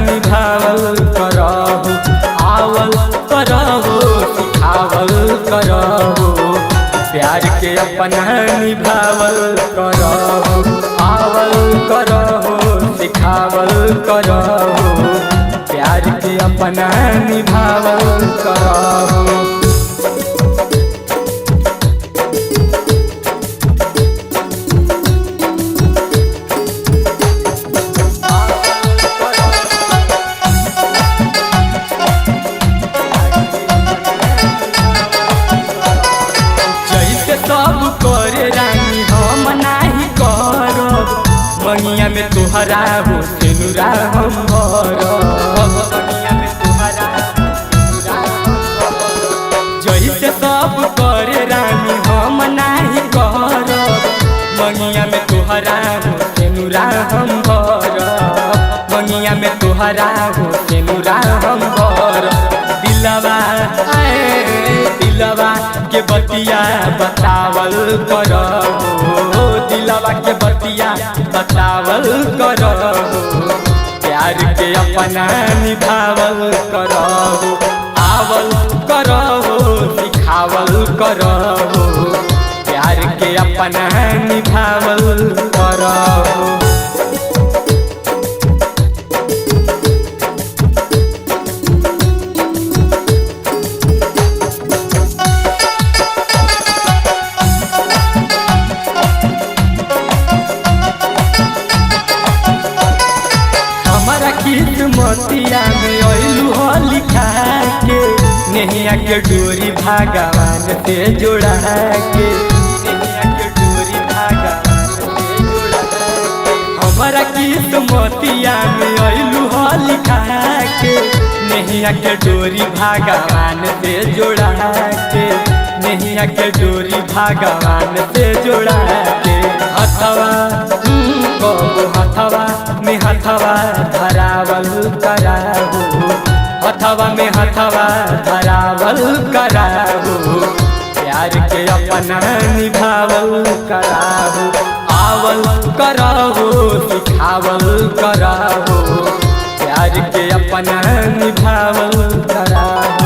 निभावल करहु, आवल करहु सिखावल करहु, प्यार के अपना निभावल करहु, आवल करहु सिखावल करहु, प्यार के अपना निभावल करहु। सब करे रानी हम नाही करब, मनिया में तुहरा हो तेनुरा हम भरब, जैसे सब करे रानी हम नाही करब, मनिया में तुहरा हो तेनुरा हम भरब, मनिया में तुहरा हो तेनुरा हम भरब। दिलवा के बतिया बतावल करहु, दिलवा के बतिया बतावल करहु, प्यार के अपना निभावल करहु, आवल करहु सिखावल करहु, प्यार के अपना निभावल करहु। किस्मतिया में अइलू हो लिखा के, नैया के डोरी भगवान से जोड़ा के, नैया के डोरी भगवान से जोड़ा के, हमारा किस्मतिया में अइलू हो लिखा के, नैया के डोरी भगवान से जोड़ा के, नैया के डोरी भगवान से जोड़ा के, हथवा हथवा में हथवा धरावल कराहु, हथवा में हथवा धरावल कराहु, प्यार के अपना निभावल कराहु, आवल करहु सिखावल करहु, प्यार के अपना निभावल कराहु।